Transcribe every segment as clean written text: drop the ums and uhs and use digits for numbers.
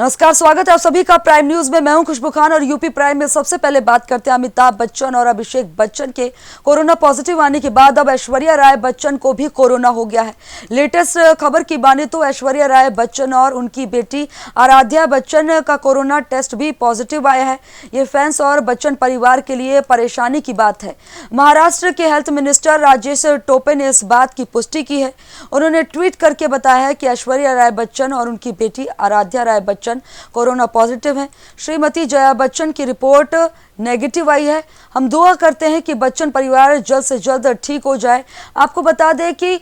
नमस्कार, स्वागत है आप सभी का प्राइम न्यूज में। मैं हूं खुशबू खान और यूपी प्राइम में सबसे पहले बात करते हैं अमिताभ बच्चन और अभिषेक बच्चन के कोरोना पॉजिटिव आने के बाद अब ऐश्वर्या राय बच्चन को भी कोरोना हो गया है। लेटेस्ट खबर की माने तो ऐश्वर्या राय बच्चन और उनकी बेटी आराध्या बच्चन का कोरोना टेस्ट भी पॉजिटिव आया है। ये फैंस और बच्चन परिवार के लिए परेशानी की बात है। महाराष्ट्र के हेल्थ मिनिस्टर राजेश टोपे ने इस बात की पुष्टि की है। उन्होंने ट्वीट करके बताया है कि ऐश्वर्या राय बच्चन और उनकी बेटी आराध्या राय बच्चन कोरोना पॉजिटिव हैं। श्रीमती जया बच्चन की रिपोर्ट नेगेटिव आई है। हम दुआ करते हैं कि बच्चन परिवार जल्द से जल्द ठीक हो जाए। आपको बता दें कि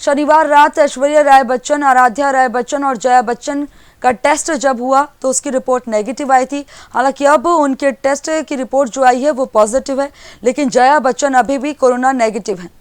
शनिवार रात ऐश्वर्या राय बच्चन, आराध्या राय बच्चन और जया बच्चन का टेस्ट जब हुआ तो उसकी रिपोर्ट नेगेटिव आई थी। हालांकि अब उनके टेस्ट की रिपोर्ट जो आई है वो पॉजिटिव है, लेकिन जया बच्चन अभी भी कोरोना नेगेटिव है।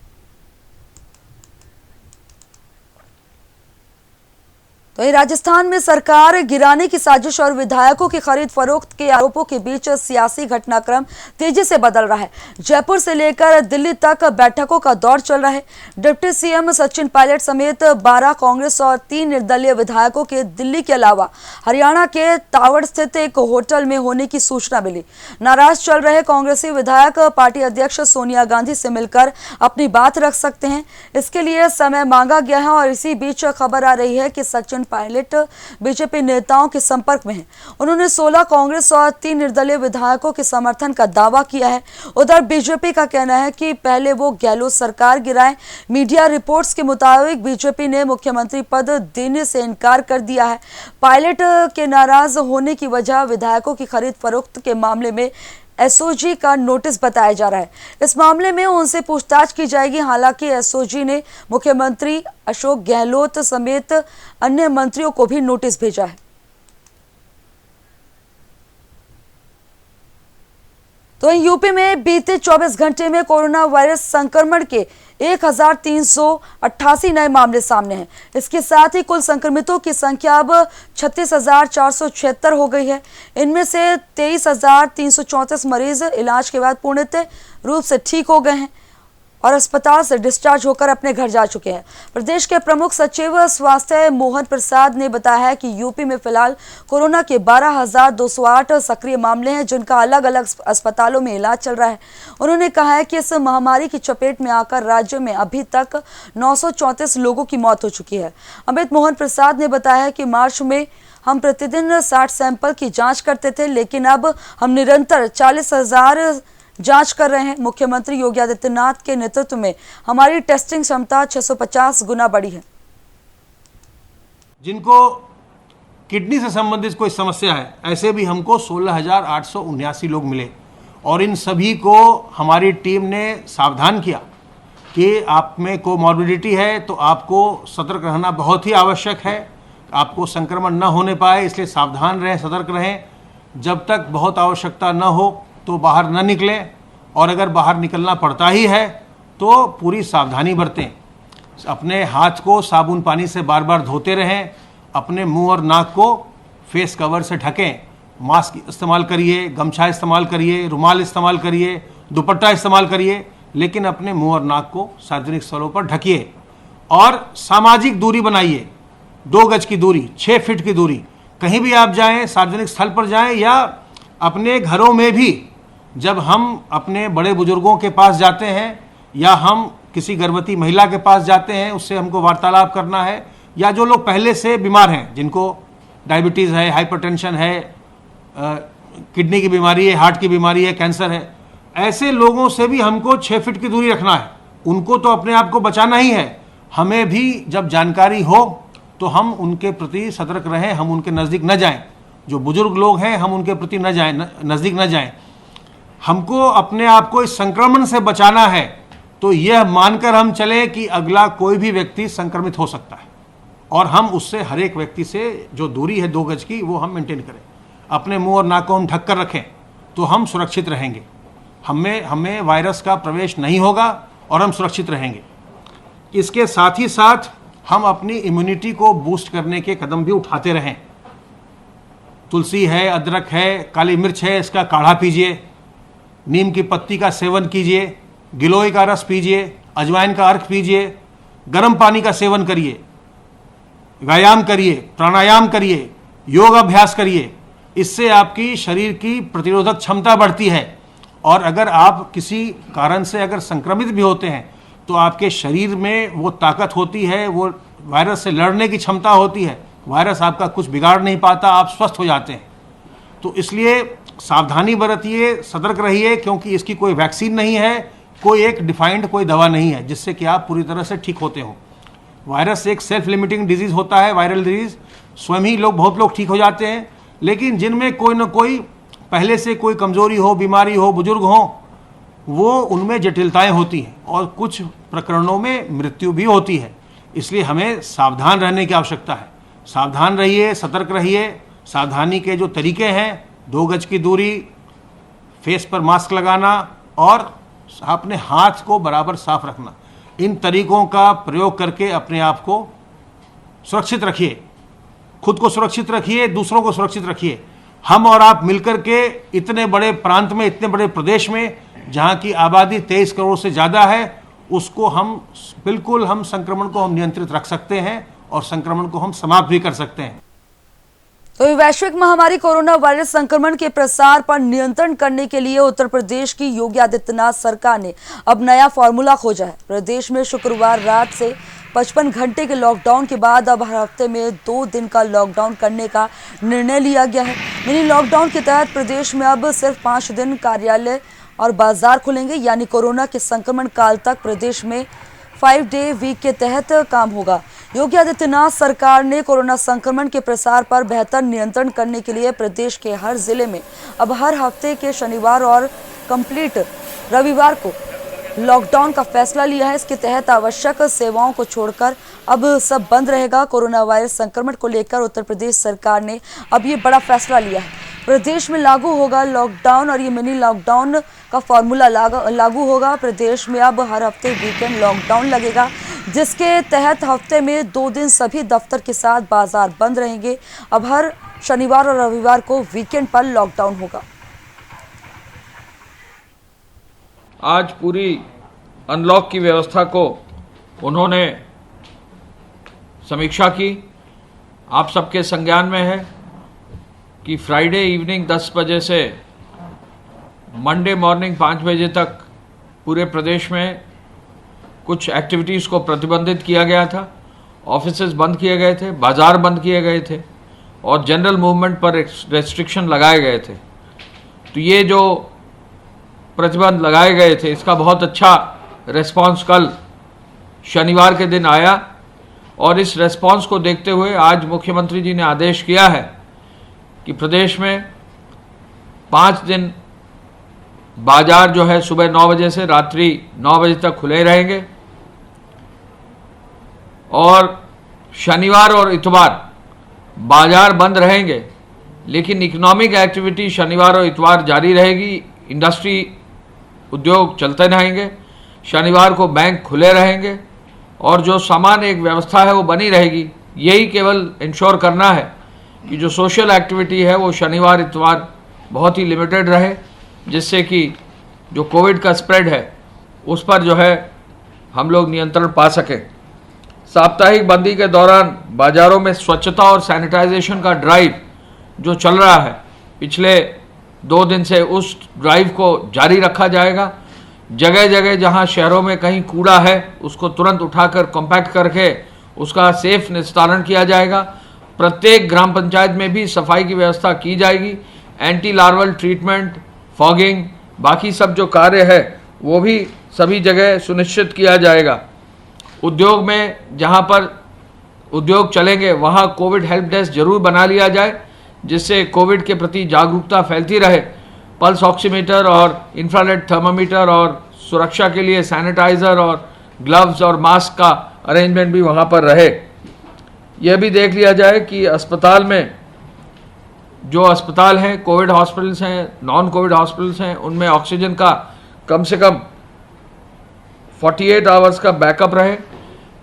वहीं राजस्थान में सरकार गिराने की साजिश और विधायकों की खरीद फरोख्त के आरोपों के बीच सियासी घटनाक्रम तेजी से बदल रहा है। जयपुर से लेकर दिल्ली तक बैठकों का दौर चल रहा है। डिप्टी सीएम सचिन पायलट समेत 12 कांग्रेस और 3 निर्दलीय विधायकों के दिल्ली के अलावा हरियाणा के तावड़ स्थित एक होटल में होने की सूचना मिली। नाराज चल रहे कांग्रेसी विधायक पार्टी अध्यक्ष सोनिया गांधी से मिलकर अपनी बात रख सकते हैं। इसके लिए समय मांगा गया है और इसी बीच खबर आ रही है कि सचिन पायलट बीजेपी नेताओं के संपर्क में हैं। उन्होंने 16 कांग्रेस और 3 निर्दलीय विधायकों के समर्थन का दावा किया है। उधर बीजेपी का कहना है कि पहले वो गहलोत सरकार गिराएं। मीडिया रिपोर्ट्स के मुताबिक बीजेपी ने मुख्यमंत्री पद देने से इनकार कर दिया है। पायलट के नाराज होने की वजह विधायकों की खरीद फरोख्त के मामले में एसओजी का नोटिस बताया जा रहा है। इस मामले में उनसे पूछताछ की जाएगी। हालांकि एसओजी ने मुख्यमंत्री अशोक गहलोत समेत अन्य मंत्रियों को भी नोटिस भेजा है। तो यूपी में बीते 24 घंटे में कोरोना वायरस संक्रमण के 1388 नए मामले सामने हैं। इसके साथ ही कुल संक्रमितों की संख्या अब 36,476 हो गई है। इनमें से 23,334 मरीज इलाज के बाद पूर्णतः रूप से ठीक हो गए हैं और अस्पताल से डिस्चार्ज होकर अपने घर जा चुके हैं। प्रदेश के प्रमुख सचिव स्वास्थ्य मोहन प्रसाद ने बताया है कि यूपी में फिलहाल कोरोना के 12,208 सक्रिय मामले हैं, जिनका अलग अलग अस्पतालों में इलाज चल रहा है। उन्होंने कहा है कि इस महामारी की चपेट में आकर राज्य में अभी तक 934 लोगों की मौत हो चुकी है। अमित मोहन प्रसाद ने बताया कि मार्च में हम प्रतिदिन 60 सैंपल की जाँच करते थे, लेकिन अब हम निरंतर 40,000 जांच कर रहे हैं। मुख्यमंत्री योगी आदित्यनाथ के नेतृत्व में हमारी टेस्टिंग क्षमता 650 गुना बढ़ी है। जिनको किडनी से संबंधित कोई समस्या है, ऐसे भी हमको 16,879 लोग मिले और इन सभी को हमारी टीम ने सावधान किया कि आप में कोमॉर्बिडिटी है तो आपको सतर्क रहना बहुत ही आवश्यक है। आपको संक्रमण न होने पाए इसलिए सावधान रहें, सतर्क रहें। जब तक बहुत आवश्यकता न हो तो बाहर न निकलें और अगर बाहर निकलना पड़ता ही है तो पूरी सावधानी बरतें। अपने हाथ को साबुन पानी से बार बार धोते रहें। अपने मुंह और नाक को फेस कवर से ढकें। मास्क इस्तेमाल करिए, गमछा इस्तेमाल करिए, रुमाल इस्तेमाल करिए, दुपट्टा इस्तेमाल करिए, लेकिन अपने मुंह और नाक को सार्वजनिक स्थलों पर ढकिए और सामाजिक दूरी बनाइए। 2 गज की दूरी, 6 फीट की दूरी। कहीं भी आप जाएं, सार्वजनिक स्थल पर जाएं या अपने घरों में भी जब हम अपने बड़े बुजुर्गों के पास जाते हैं या हम किसी गर्भवती महिला के पास जाते हैं, उससे हमको वार्तालाप करना है, या जो लोग पहले से बीमार हैं, जिनको डायबिटीज़ है, हाइपरटेंशन है, किडनी की बीमारी है, हार्ट की बीमारी है, कैंसर है, ऐसे लोगों से भी हमको 6 फीट की दूरी रखना है। उनको तो अपने आप को बचाना ही है। हमें भी जब जानकारी हो तो हम उनके प्रति सतर्क रहें, हम उनके नज़दीक न जाएं। जो बुजुर्ग लोग हैं हम उनके प्रति न जाएं, नज़दीक न जाएं। हमको अपने आप को इस संक्रमण से बचाना है तो यह मानकर हम चले कि अगला कोई भी व्यक्ति संक्रमित हो सकता है और हम उससे, हर एक व्यक्ति से जो दूरी है 2 गज की, वो हम मेंटेन करें। अपने मुंह और नाक को हम ढक कर रखें तो हम सुरक्षित रहेंगे। हमें वायरस का प्रवेश नहीं होगा और हम सुरक्षित रहेंगे। इसके साथ ही साथ हम अपनी इम्यूनिटी को बूस्ट करने के कदम भी उठाते रहें। तुलसी है, अदरक है, काली मिर्च है, इसका काढ़ा पीजिए। नीम की पत्ती का सेवन कीजिए, गिलोय का रस पीजिए, अजवाइन का अर्क पीजिए, गर्म पानी का सेवन करिए, व्यायाम करिए, प्राणायाम करिए, योग अभ्यास करिए, इससे आपकी शरीर की प्रतिरोधक क्षमता बढ़ती है। और अगर आप किसी कारण से अगर संक्रमित भी होते हैं तो आपके शरीर में वो ताकत होती है, वो वायरस से लड़ने की क्षमता होती है, वायरस आपका कुछ बिगाड़ नहीं पाता, आप स्वस्थ हो जाते हैं। तो इसलिए सावधानी बरतिए, सतर्क रहिए, क्योंकि इसकी कोई वैक्सीन नहीं है, कोई एक डिफाइंड कोई दवा नहीं है जिससे कि आप पूरी तरह से ठीक होते हो। वायरस एक सेल्फ लिमिटिंग डिजीज होता है, वायरल डिजीज, स्वयं ही बहुत लोग ठीक हो जाते हैं, लेकिन जिनमें कोई ना कोई पहले से कोई कमजोरी हो, बीमारी हो, बुजुर्ग हो, वो उनमें जटिलताएं होती हैं और कुछ प्रकरणों में मृत्यु भी होती है। इसलिए हमें सावधान रहने की आवश्यकता है। सावधान रहिए, सतर्क रहिए। सावधानी के जो तरीके हैं, 2 गज की दूरी, फेस पर मास्क लगाना और अपने हाथ को बराबर साफ रखना, इन तरीकों का प्रयोग करके अपने आप को सुरक्षित रखिए, खुद को सुरक्षित रखिए, दूसरों को सुरक्षित रखिए। हम और आप मिलकर के इतने बड़े प्रांत में, इतने बड़े प्रदेश में, जहां की आबादी 23 करोड़ से ज़्यादा है, उसको हम बिल्कुल हम संक्रमण को हम नियंत्रित रख सकते हैं और संक्रमण को हम समाप्त भी कर सकते हैं। तो वैश्विक महामारी कोरोना वायरस संक्रमण के प्रसार पर नियंत्रण करने के लिए उत्तर प्रदेश की योगी आदित्यनाथ सरकार ने अब नया फॉर्मूला खोजा है। प्रदेश में शुक्रवार रात से 55 घंटे के लॉकडाउन के बाद अब हर हफ्ते में 2 दिन का लॉकडाउन करने का निर्णय लिया गया है। मिनी लॉकडाउन के तहत प्रदेश में अब सिर्फ 5 दिन कार्यालय और बाजार खुलेंगे, यानी कोरोना के संक्रमण काल तक प्रदेश में 5 डे वीक के तहत काम होगा। योगी आदित्यनाथ सरकार ने कोरोना संक्रमण के प्रसार पर बेहतर नियंत्रण करने के लिए प्रदेश के हर जिले में अब हर हफ्ते के शनिवार और कंप्लीट रविवार को लॉकडाउन का फैसला लिया है। इसके तहत आवश्यक सेवाओं को छोड़कर अब सब बंद रहेगा। कोरोना वायरस संक्रमण को लेकर उत्तर प्रदेश सरकार ने अब ये बड़ा फैसला लिया है। प्रदेश में लागू होगा लॉकडाउन और ये मिनी लॉकडाउन का फॉर्मूला लागू होगा। प्रदेश में अब हर हफ्ते वीकेंड लॉकडाउन लगेगा, जिसके तहत हफ्ते में 2 दिन सभी दफ्तर के साथ बाजार बंद रहेंगे। अब हर शनिवार और रविवार को वीकेंड पर लॉकडाउन होगा। आज पूरी अनलॉक की व्यवस्था को उन्होंने समीक्षा की। आप सबके संज्ञान में है कि फ्राइडे इवनिंग 10 बजे से मंडे मॉर्निंग 5 बजे तक पूरे प्रदेश में कुछ एक्टिविटीज़ को प्रतिबंधित किया गया था। ऑफिसेज बंद किए गए थे, बाजार बंद किए गए थे और जनरल मूवमेंट पर रेस्ट्रिक्शन लगाए गए थे। तो ये जो प्रतिबंध लगाए गए थे, इसका बहुत अच्छा रिस्पांस कल शनिवार के दिन आया और इस रिस्पांस को देखते हुए आज मुख्यमंत्री जी ने आदेश किया है कि प्रदेश में 5 दिन बाजार जो है सुबह 9 बजे से रात्रि 9 बजे तक खुले रहेंगे और शनिवार और इतवार बाजार बंद रहेंगे, लेकिन इकोनॉमिक एक्टिविटी शनिवार और इतवार जारी रहेगी। इंडस्ट्री उद्योग चलते रहेंगे, शनिवार को बैंक खुले रहेंगे और जो सामान्य एक व्यवस्था है वो बनी रहेगी। यही केवल इंश्योर करना है कि जो सोशल एक्टिविटी है वो शनिवार इतवार बहुत ही लिमिटेड रहे, जिससे कि जो कोविड का स्प्रेड है उस पर जो है हम लोग नियंत्रण पा सकें। साप्ताहिक बंदी के दौरान बाज़ारों में स्वच्छता और सैनिटाइजेशन का ड्राइव जो चल रहा है पिछले 2 दिन से, उस ड्राइव को जारी रखा जाएगा। जगह जगह जहां शहरों में कहीं कूड़ा है उसको तुरंत उठाकर कॉम्पैक्ट करके उसका सेफ निस्तारण किया जाएगा। प्रत्येक ग्राम पंचायत में भी सफाई की व्यवस्था की जाएगी। एंटी लार्वल ट्रीटमेंट, फॉगिंग, बाकी सब जो कार्य है वो भी सभी जगह सुनिश्चित किया जाएगा। उद्योग में जहां पर उद्योग चलेंगे वहां कोविड हेल्प डेस्क जरूर बना लिया जाए, जिससे कोविड के प्रति जागरूकता फैलती रहे। पल्स ऑक्सीमीटर और इंफ्रारेड थर्मामीटर और सुरक्षा के लिए सैनिटाइज़र और ग्लव्स और मास्क का अरेंजमेंट भी वहाँ पर रहे। यह भी देख लिया जाए कि अस्पताल में जो अस्पताल हैं, कोविड हॉस्पिटल्स हैं, नॉन कोविड हॉस्पिटल्स हैं, उनमें ऑक्सीजन का कम से कम 48 आवर्स का बैकअप रहे।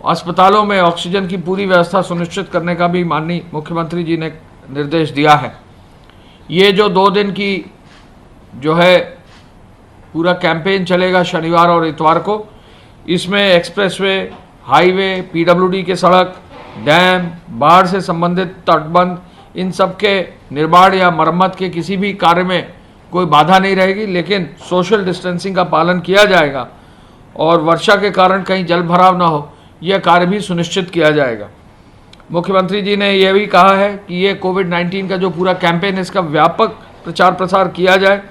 अस्पतालों में ऑक्सीजन की पूरी व्यवस्था सुनिश्चित करने का भी माननीय मुख्यमंत्री जी ने निर्देश दिया है। ये जो 2 दिन की जो है पूरा कैंपेन चलेगा शनिवार और इतवार को, इसमें एक्सप्रेसवे, हाईवे, पीडब्ल्यूडी के सड़क, डैम, बाढ़ से संबंधित तटबंध इन सब के निर्माण या मरम्मत के किसी भी कार्य में कोई बाधा नहीं रहेगी, लेकिन सोशल डिस्टेंसिंग का पालन किया जाएगा और वर्षा के कारण कहीं जल भराव ना हो, यह कार्य भी सुनिश्चित किया जाएगा। मुख्यमंत्री जी ने यह भी कहा है कि ये कोविड-19 का जो पूरा कैंपेन है, इसका व्यापक प्रचार प्रसार किया जाए,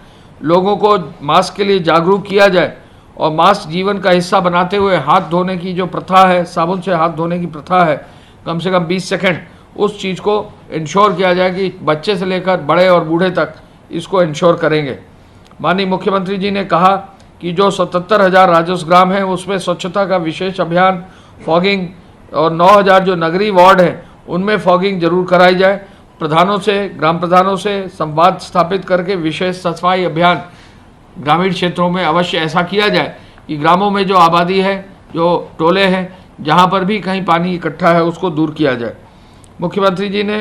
लोगों को मास्क के लिए जागरूक किया जाए और मास्क जीवन का हिस्सा बनाते हुए हाथ धोने की जो प्रथा है, साबुन से हाथ धोने की प्रथा है, कम से कम 20 सेकंड, उस चीज़ को इंश्योर किया जाए कि बच्चे से लेकर बड़े और बूढ़े तक इसको इंश्योर करेंगे। माननीय मुख्यमंत्री जी ने कहा कि जो 77,000 राजस्व ग्राम हैं उसमें स्वच्छता का विशेष अभियान, फॉगिंग और 9,000 जो नगरीय वार्ड हैं उनमें फॉगिंग जरूर कराई जाए। प्रधानों से, ग्राम प्रधानों से संवाद स्थापित करके विशेष सफाई अभियान ग्रामीण क्षेत्रों में अवश्य ऐसा किया जाए कि ग्रामों में जो आबादी है, जो टोले हैं, जहां पर भी कहीं पानी इकट्ठा है उसको दूर किया जाए। मुख्यमंत्री जी ने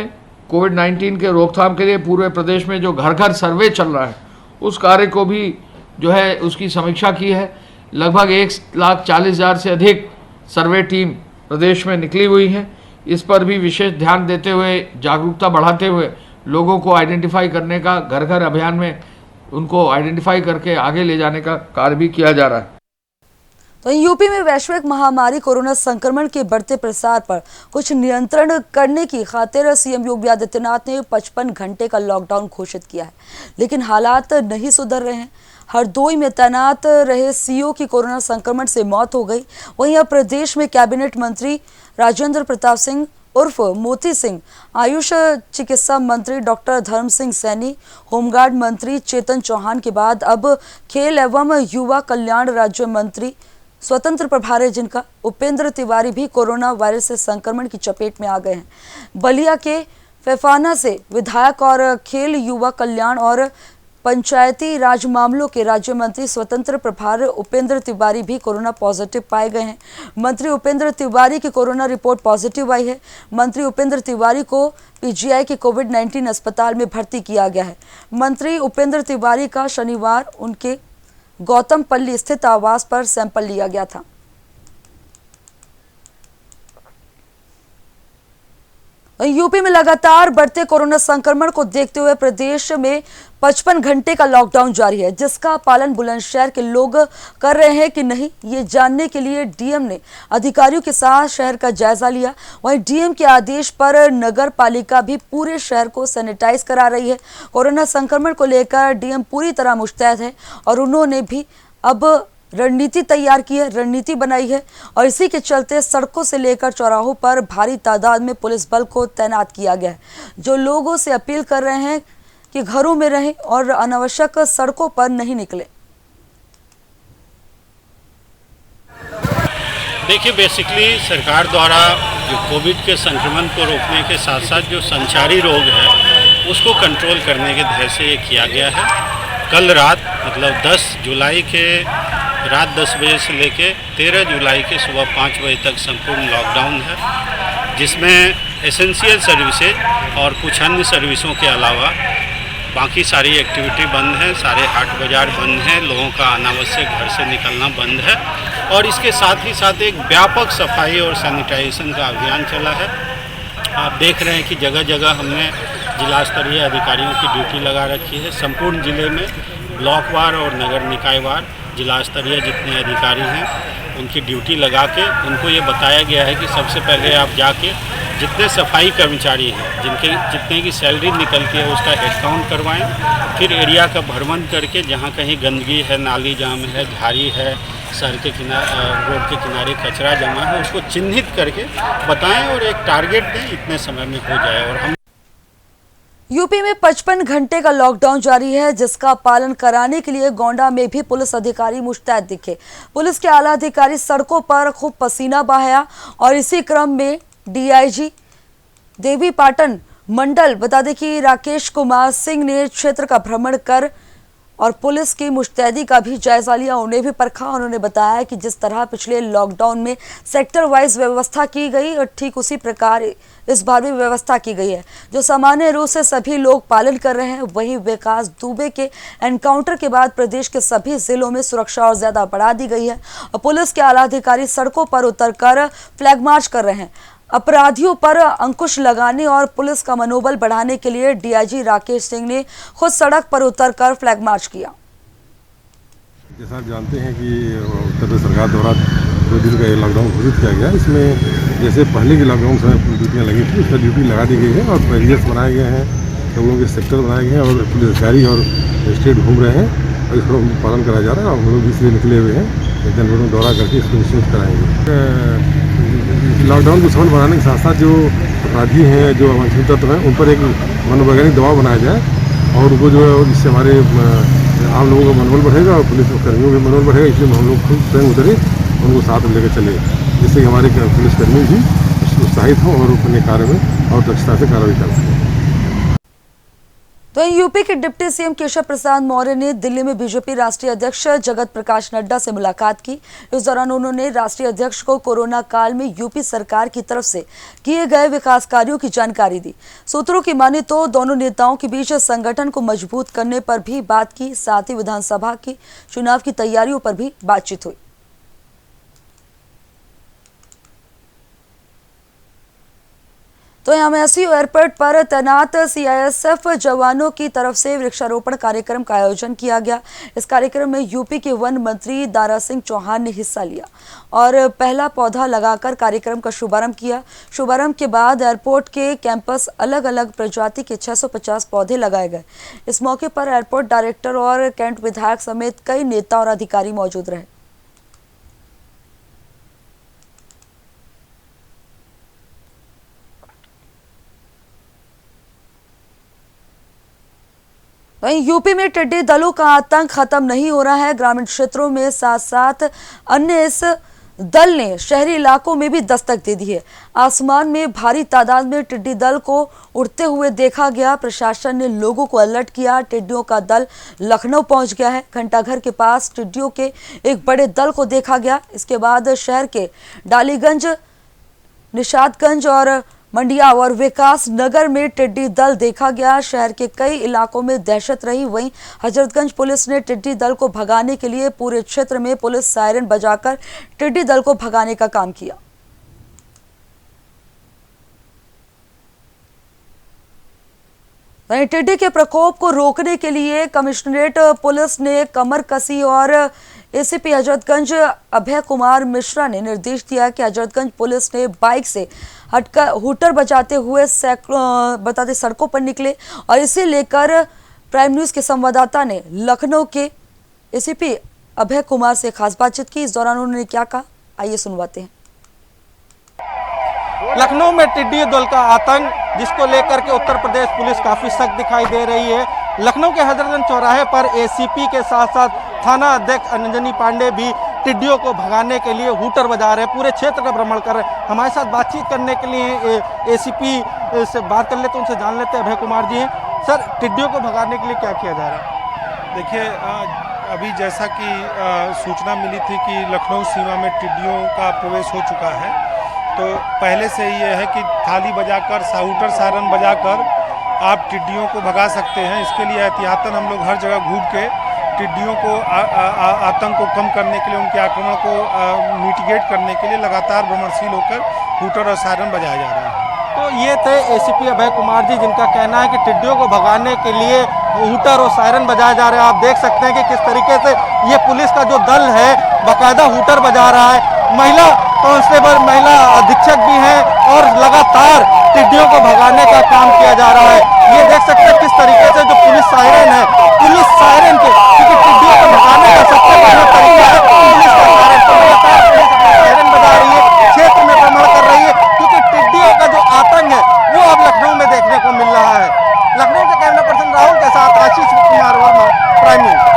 कोविड-19 के रोकथाम के लिए पूरे प्रदेश में जो घर घर सर्वे चल रहा है उस कार्य को भी जो है उसकी समीक्षा की है। लगभग 1,40,000 से अधिक सर्वे टीम प्रदेश में निकली हुई हैं। इस पर भी विशेष ध्यान देते हुए, जागरूकता बढ़ाते हुए लोगों को आइडेंटिफाई करने का, घर घर अभियान में उनको आइडेंटिफाई करके आगे ले जाने का कार्य भी किया जा रहा है। तो यूपी में वैश्विक महामारी कोरोना संक्रमण के बढ़ते प्रसार पर कुछ नियंत्रण करने की खातिर सीएम योगी आदित्यनाथ ने 55 घंटे का लॉकडाउन घोषित किया है, लेकिन हालात नहीं सुधर रहे हैं। हरदोई में तैनात रहे सीओ की कोरोना संक्रमण से मौत हो गई। वहीं अब प्रदेश में कैबिनेट मंत्री राजेंद्र प्रताप सिंह उर्फ मोती सिंह, आयुष चिकित्सा मंत्री डॉक्टर धर्म सिंह सैनी, होमगार्ड मंत्री चेतन चौहान के बाद अब खेल एवं युवा कल्याण राज्य मंत्री स्वतंत्र प्रभारी जिनका उपेंद्र तिवारी भी कोरोना वायरस से संक्रमण की चपेट में आ गए हैं। बलिया के फैफाना से विधायक और खेल युवा कल्याण और पंचायती राज मामलों के राज्य मंत्री स्वतंत्र प्रभार उपेंद्र तिवारी भी कोरोना पॉजिटिव पाए गए हैं। मंत्री उपेंद्र तिवारी की कोरोना रिपोर्ट पॉजिटिव आई है। मंत्री उपेंद्र तिवारी को पीजीआई के कोविड-19 अस्पताल में भर्ती किया गया है। मंत्री उपेंद्र तिवारी का शनिवार उनके गौतमपल्ली स्थित आवास पर सैंपल लिया गया था। यूपी में लगातार बढ़ते कोरोना संक्रमण को देखते हुए प्रदेश में 55 घंटे का लॉकडाउन जारी है, जिसका पालन बुलंदशहर के लोग कर रहे हैं कि नहीं, ये जानने के लिए डीएम ने अधिकारियों के साथ शहर का जायजा लिया। वहीं डीएम के आदेश पर नगर पालिका भी पूरे शहर को सैनिटाइज करा रही है। कोरोना संक्रमण को लेकर डीएम पूरी तरह मुस्तैद है और उन्होंने भी अब रणनीति तैयार की है, रणनीति बनाई है और इसी के चलते सड़कों से लेकर चौराहों पर भारी तादाद में पुलिस बल को तैनात किया गया है, जो लोगों से अपील कर रहे हैं कि घरों में रहें और अनावश्यक सड़कों पर नहीं निकलें। देखिए, बेसिकली सरकार द्वारा जो कोविड के संक्रमण को रोकने के साथ साथ जो संचारी रोग है उसको कंट्रोल करने के ध्येय से ये किया गया है। कल रात मतलब 10 जुलाई के रात 10 बजे से लेके 13 जुलाई के सुबह 5 बजे तक संपूर्ण लॉकडाउन है, जिसमें एसेंशियल सर्विसेज और कुछ अन्य सर्विसों के अलावा बाकी सारी एक्टिविटी बंद है। सारे हाट बाज़ार बंद हैं, लोगों का अनावश्यक घर से निकलना बंद है और इसके साथ ही साथ एक व्यापक सफाई और सैनिटाइजेशन का अभियान चला है। आप देख रहे हैं कि जगह जगह हमने जिला स्तरीय अधिकारियों की ड्यूटी लगा रखी है। संपूर्ण ज़िले में ब्लॉकवार और नगर निकायवार जिला स्तरीय जितने अधिकारी हैं उनकी ड्यूटी लगा के उनको ये बताया गया है कि सबसे पहले आप जाके जितने सफाई कर्मचारी हैं जितने की सैलरी निकलती है उसका हेड काउंट करवाएं। फिर एरिया का भ्रमण करके जहाँ कहीं गंदगी है, नाली जाम है, झाड़ी है, सड़क के किनारे, रोड के किनारे कचरा जमा है, उसको चिन्हित करके बताएं और एक टारगेट दें, इतने समय में हो जाए। और हम यूपी में 55 घंटे का लॉकडाउन जारी है, जिसका पालन कराने के लिए गोंडा में भी पुलिस अधिकारी मुस्तैद दिखे। पुलिस के आला अधिकारी सड़कों पर खूब पसीना बहाया और इसी क्रम में डीआईजी देवी पाटन मंडल बता दें कि राकेश कुमार सिंह ने क्षेत्र का भ्रमण कर और पुलिस की मुस्तैदी का भी जायजा लिया, उन्हें भी परखा। उन्होंने बताया कि जिस तरह पिछले लॉकडाउन में सेक्टर वाइज व्यवस्था की गई और ठीक उसी प्रकार इस बार भी व्यवस्था की गई है, जो सामान्य रूप से सभी लोग पालन कर रहे हैं। वहीं विकास दुबे के एनकाउंटर के बाद प्रदेश के सभी जिलों में सुरक्षा और ज्यादा बढ़ा दी गई है और पुलिस के आला अधिकारी सड़कों पर उतरकर फ्लैग मार्च कर रहे हैं। अपराधियों पर अंकुश लगाने और पुलिस का मनोबल बढ़ाने के लिए डीआईजी राकेश सिंह ने खुद सड़क पर उतरकर फ्लैग मार्च किया। जैसा आप जानते हैं कि उत्तर प्रदेश सरकार द्वारा 2 दिन का लॉकडाउन घोषित किया गया। इसमें जैसे पहले के लॉकडाउन समय ड्यूटियाँ लगी थी, उसका ड्यूटी लगा दी गई है और बैरियर्स बनाए गए हैं, लोगों के सेक्टर बनाए गए हैं और पुलिस अधिकारी और स्टेट घूम रहे हैं और इसको पालन कराया जा रहा है। और हम लोग इसलिए निकले हुए हैं, जनपदों दौरा करके इसको निश्चित कराएंगे। लॉकडाउन को सफल बनाने के साथ साथ जो अपराधी हैं, जो अवांछित तत्व हैं, उन पर एक मनोवैज्ञानिक दबाव बनाया जाए और उनको जो है इससे हमारे आम लोगों का मनोबल बढ़ेगा और पुलिस कर्मियों का मनोबल बढ़ेगा। इसलिए हम लोग खुद स्वयं उतरे, उनको साथ में लेकर चले, जिससे हमारे पुलिसकर्मी भी उत्साहित हों और अपने कार्य में और दक्षता से कार्रवाई कर सकें। तो यूपी के डिप्टी सीएम केशव प्रसाद मौर्य ने दिल्ली में बीजेपी राष्ट्रीय अध्यक्ष जगत प्रकाश नड्डा से मुलाकात की। इस दौरान उन्होंने राष्ट्रीय अध्यक्ष को कोरोना काल में यूपी सरकार की तरफ से किए गए विकास कार्यों की जानकारी दी। सूत्रों की माने तो दोनों नेताओं के बीच संगठन को मजबूत करने पर भी बात की, साथ ही विधानसभा की चुनाव की तैयारियों पर भी बातचीत हुई। तो एमएसयू एयरपोर्ट पर तैनात सीआईएसएफ जवानों की तरफ से वृक्षारोपण कार्यक्रम का आयोजन किया गया। इस कार्यक्रम में यूपी के वन मंत्री दारा सिंह चौहान ने हिस्सा लिया और पहला पौधा लगाकर कार्यक्रम का शुभारंभ किया। शुभारंभ के बाद एयरपोर्ट के कैंपस अलग अलग प्रजाति के 650 पौधे लगाए गए। इस मौके पर एयरपोर्ट डायरेक्टर और कैंट विधायक समेत कई नेता और अधिकारी मौजूद रहे। वहीं यूपी में टिड्डी दलों का आतंक खत्म नहीं हो रहा है। ग्रामीण क्षेत्रों में साथ साथ अन्य इस दल ने शहरी इलाकों में भी दस्तक दे दी है। आसमान में भारी तादाद में टिड्डी दल को उड़ते हुए देखा गया। प्रशासन ने लोगों को अलर्ट किया। टिड्डियों का दल लखनऊ पहुंच गया है। घंटाघर के पास टिड्डियों के एक बड़े दल को देखा गया। इसके बाद शहर के डालीगंज, निशादगंज और मंडिया और विकास नगर में टिड्डी दल देखा गया। शहर के कई इलाकों में दहशत रही। वहीं हजरतगंज पुलिस ने टिड्डी दल को भगाने के लिए पूरे क्षेत्र में पुलिस सायरन बजाकर टिड्डी दल को भगाने का काम किया। वहीं टिड्डी के प्रकोप को रोकने के लिए कमिश्नरेट पुलिस ने कमर कसी और एसीपी हजरतगंज अभय कुमार मिश्रा ने निर्देश दिया कि हजरतगंज पुलिस ने बाइक से हटकर हूटर बजाते हुए सड़कों पर निकले और इसे लेकर प्राइम न्यूज के संवाददाता ने लखनऊ के एसीपी अभय कुमार से खास बातचीत की। इस दौरान उन्होंने क्या कहा, आइए सुनवाते हैं। लखनऊ में टिड्डी दल का आतंक, जिसको लेकर के उत्तर प्रदेश पुलिस काफी सख्त दिखाई दे रही है। लखनऊ के हजरतगंज चौराहे पर एसीपी के साथ साथ थाना अध्यक्ष अंजनी पांडे भी टिड्डियों को भगाने के लिए हूटर बजा रहे हैं, पूरे क्षेत्र का भ्रमण कर रहे हैं। हमारे साथ बातचीत करने के लिए एसीपी से बात कर लेते हैं, उनसे जान लेते हैं। अभय कुमार जी हैं सर, टिड्डियों को भगाने के लिए क्या किया जा रहा है? देखिए, अभी जैसा कि सूचना मिली थी कि लखनऊ सीमा में टिड्डियों का प्रवेश हो चुका है, तो पहले से ये है कि थाली बजाकर, साहूटर सायरन बजाकर आप टिड्डियों को भगा सकते हैं। इसके लिए एहतियातन हम लोग हर जगह घूम के टिड्डियों को आतंक को कम करने के लिए, उनके आक्रमण को मिटिगेट करने के लिए लगातार भ्रमणशील होकर हूटर और सायरन बजाया जा रहा है। तो ये थे एसीपी अभय कुमार जी, जिनका कहना है कि टिड्डियों को भगाने के लिए हूटर और सायरन बजाए जा रहे हैं। आप देख सकते हैं कि किस तरीके से ये पुलिस का जो दल है बाकायदा हूटर बजा रहा है। महिला कांस्टेबल, महिला अधीक्षक भी हैं और लगातार टिड्डियों को भगाने का काम किया जा रहा है। ये देख सकते हैं किस तरीके से जो पुलिस सायरन है, पुलिस सायरन के, क्योंकि टिड्डियों को भगाने का सबसे बढ़िया तरीका है पुलिस का सायरन। तो लगातार पुलिस सायरन बजा रही है, क्षेत्र में भ्रमण कर रही है, क्योंकि टिड्डियों का जो आतंक है वो अब लखनऊ में देखने को मिल रहा है। लखनऊ से कैमरा पर्सन राहुल के साथ आशीष कुमार वर्मा, प्राइम न्यूज।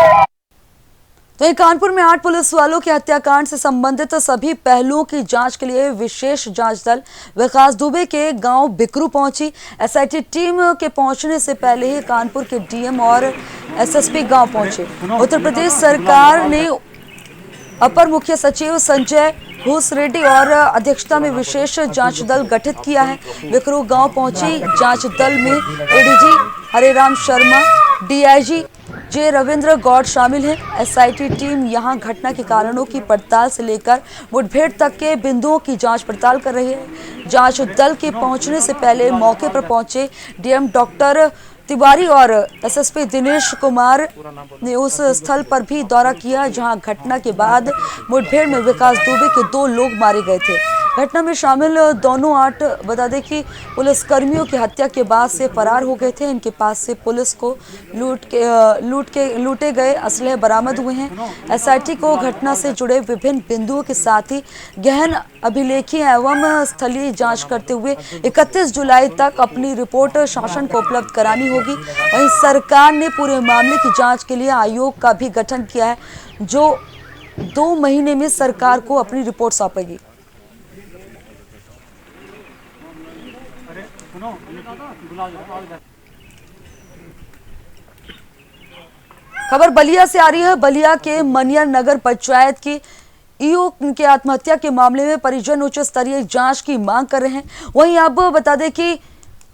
तो कानपुर में 8 पुलिस वालों के हत्याकांड से संबंधित सभी पहलुओं की जांच के लिए विशेष जांच दल विकास दुबे के गांव बिकरू पहुंची। एसआईटी टीम के पहुंचने से पहले ही कानपुर के डीएम और एसएसपी गांव पहुंचे। उत्तर प्रदेश सरकार ने अपर मुख्य सचिव संजय भूस रेड्डी और अध्यक्षता में विशेष जांच दल गठित किया है। बिकरू गांव पहुंची जांच दल में ADG Hareram Sharma, DIG J Ravindra Gaur शामिल हैं। एसआईटी टीम यहां घटना के कारणों की पड़ताल से लेकर मुठभेड़ तक के बिंदुओं की जांच पड़ताल कर रही है। जांच दल के पहुंचने से पहले मौके पर पहुंचे डीएम डॉक्टर तिवारी और एसएसपी दिनेश कुमार ने उस स्थल पर भी दौरा किया जहां घटना के बाद मुठभेड़ में विकास दुबे के 2 लोग मारे गए थे। घटना में शामिल दोनों 8 बता दें कि पुलिसकर्मियों की हत्या के बाद से फरार हो गए थे। इनके पास से पुलिस को लूटे गए असलहे बरामद हुए हैं। एसआईटी को घटना से जुड़े विभिन्न बिंदुओं के साथ ही गहन अभिलेखीय एवं स्थलीय जांच करते हुए 31 जुलाई तक अपनी रिपोर्ट शासन को उपलब्ध करानी होगी। वहीं सरकार ने पूरे मामले की जांच के लिए आयोग का भी गठन किया है, जो 2 महीने में सरकार को अपनी रिपोर्ट सौंपेगी। खबर बलिया से आ रही है। बलिया के मनियर नगर पंचायत की ईओ के आत्महत्या के मामले में परिजन उच्च स्तरीय जांच की मांग कर रहे हैं। वहीं अब बता दें कि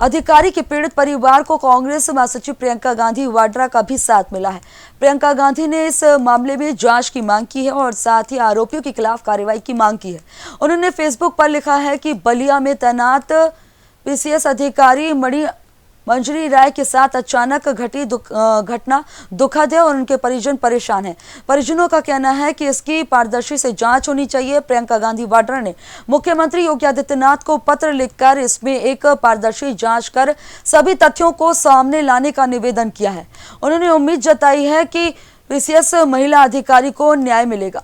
अधिकारी के पीड़ित परिवार को कांग्रेस महासचिव प्रियंका गांधी वाड्रा का भी साथ मिला है। प्रियंका गांधी ने इस मामले में जांच की मांग की है और साथ ही आरोपियों के खिलाफ कार्रवाई की मांग की है। उन्होंने फेसबुक पर लिखा है कि बलिया में तैनात पीसीएस अधिकारी मंजरी राय के साथ अचानक घटी घटना दुखद है और उनके परिजन परेशान हैं। परिजनों का कहना है कि इसकी पारदर्शी से जांच होनी चाहिए। प्रियंका गांधी वाड्रा ने मुख्यमंत्री योगी आदित्यनाथ को पत्र लिखकर इसमें एक पारदर्शी जांच कर सभी तथ्यों को सामने लाने का निवेदन किया है। उन्होंने उम्मीद जताई है कि पीसीएस महिला अधिकारी को न्याय मिलेगा।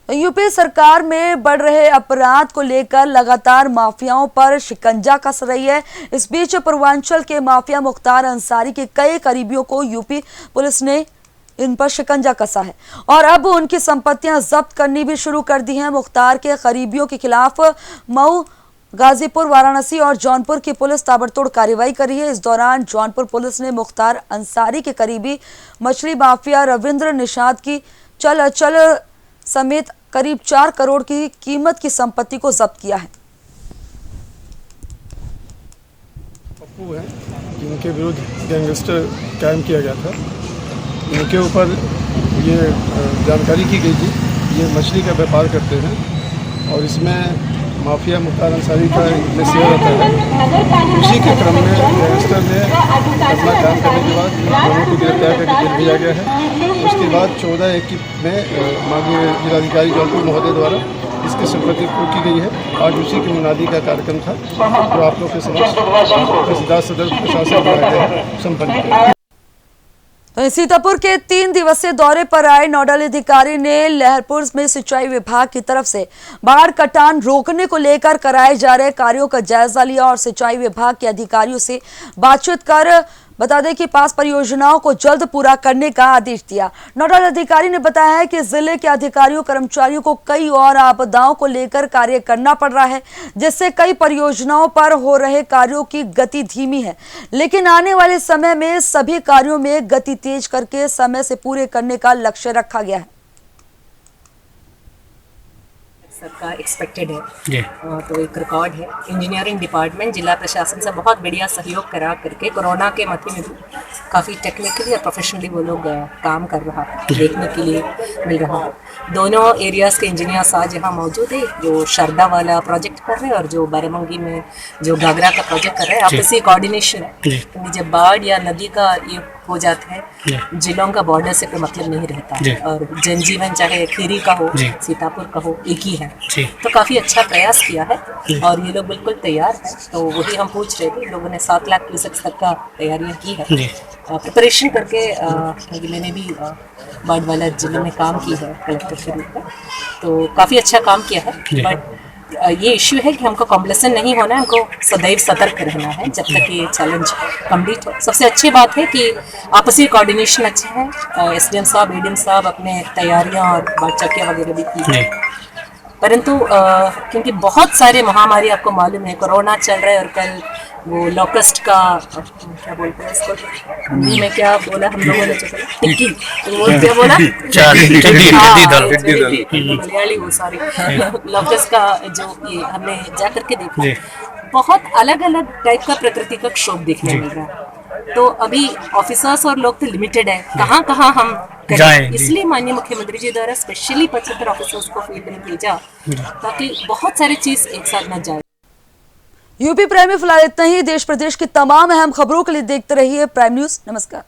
यूपी सरकार में बढ़ रहे अपराध को लेकर लगातार माफियाओं पर शिकंजा कस रही है। इस बीच पूर्वांचल के माफिया मुख्तार अंसारी के कई करीबियों को यूपी पुलिस ने इन पर शिकंजा कसा है और अब उनकी संपत्तियां जब्त करनी भी शुरू कर दी हैं। मुख्तार के करीबियों के खिलाफ मऊ, गाजीपुर, वाराणसी और जौनपुर की पुलिस ताबड़तोड़ कार्रवाई कर रही है। इस दौरान जौनपुर पुलिस ने मुख्तार अंसारी के करीबी मछली माफिया रविंद्र निषाद की चल अचल समेत करीब 4 करोड़ की कीमत की संपत्ति को जब्त किया है। पप्पू है जिनके विरुद्ध गैंगस्टर कायम किया गया था, इनके ऊपर ये जानकारी की गई थी। ये मछली का व्यापार करते हैं और इसमें माफिया मुख्तार अंसारी का इनमें शेयर रहता है। उसी के क्रम में गैंगस्टर ने अपना काम करने के बाद दोनों को गिरफ्तार करके जेल भेजा गया है। उसके बाद 14-21 में माननीय जिलाधिकारी जौनपुर महोदय द्वारा इसकी संपत्ति कुर्क की गई है। आज उसी की मुनादी का कार्यक्रम था जो आप लोग के समक्ष तहसीलदार सदर प्रशासन द्वारा संपन्न किया। सीतापुर के 3 दिवसीय दौरे पर आए नोडल अधिकारी ने लहरपुर में सिंचाई विभाग की तरफ से बाढ़ कटान रोकने को लेकर कराए जा रहे कार्यों का जायजा लिया और सिंचाई विभाग के अधिकारियों से बातचीत कर बता दें कि पास परियोजनाओं को जल्द पूरा करने का आदेश दिया। नोडल अधिकारी ने बताया है कि जिले के अधिकारियों कर्मचारियों को कई और आपदाओं को लेकर कार्य करना पड़ रहा है, जिससे कई परियोजनाओं पर हो रहे कार्यों की गति धीमी है, लेकिन आने वाले समय में सभी कार्यों में गति तेज करके समय से पूरे करने का लक्ष्य रखा गया है। सबका एक्सपेक्टेड है तो एक रिकॉर्ड है। इंजीनियरिंग डिपार्टमेंट जिला प्रशासन से बहुत बढ़िया सहयोग करा करके कोरोना के मध्य में भी काफ़ी टेक्निकली और प्रोफेशनली वो लोग काम कर रहा है, देखने के लिए मिल रहा है। दोनों एरियाज़ के इंजीनियर्स आज यहाँ मौजूद है, जो शारदा वाला प्रोजेक्ट कर रहे हैं और जो बाराबंकी में जो घाघरा का प्रोजेक्ट कर रहे हैं। आपसी कोऑर्डिनेशन है, क्योंकि जब बाढ़ या नदी का ये हो जाता है जिलों का बॉर्डर से कोई मतलब नहीं रहता है और जनजीवन चाहे खीरी का हो सीतापुर का हो एक ही है। तो काफ़ी अच्छा प्रयास किया है और ये लोग बिल्कुल तैयार है। तो वही हम पूछ रहे थे, लोगों ने 7 लाख क्यूसेक्स तक का तैयारियाँ की है प्रिपरेशन करके, क्योंकि मैंने भी बाढ़ वाला जिले में काम की है कलेक्टर के रूप में, तो काफ़ी अच्छा काम किया है। बट ये इश्यू है कि हमको कॉम्प्लेसेंट नहीं होना है, हमको सदैव सतर्क रहना है जब तक ये चैलेंज कंप्लीट हो। सबसे अच्छी बात है कि आपसी कोऑर्डिनेशन अच्छा है। एसडीएम साहब, एडीएम साहब अपने तैयारियां और बातचीत वगैरह भी की है, परंतु क्योंकि बहुत सारे महामारी आपको मालूम है, कोरोना चल रहा है और कल वो लॉकस्ट का क्या बोलते हैं इसको हिंदी में, क्या बोला हम लोगों ने, टिक्की, वो क्या बोला, मलयाली, वो सॉरी, लॉकस्ट का जो ये हमने जा करके देखा बहुत अलग अलग टाइप का प्रकृति का क्षोभ देखने मिल रहा है। तो अभी ऑफिसर्स और लोग तो लिमिटेड है, कहाँ कहाँ हम करें, इसलिए माननीय मुख्यमंत्री जी द्वारा स्पेशली 75 ऑफिसर्स को फील्ड में भेजा ताकि बहुत सारी चीज एक साथ न जाए। यूपी प्राइम में फिलहाल इतना ही। देश प्रदेश की तमाम अहम खबरों के लिए देखते रहिए प्राइम न्यूज। नमस्कार।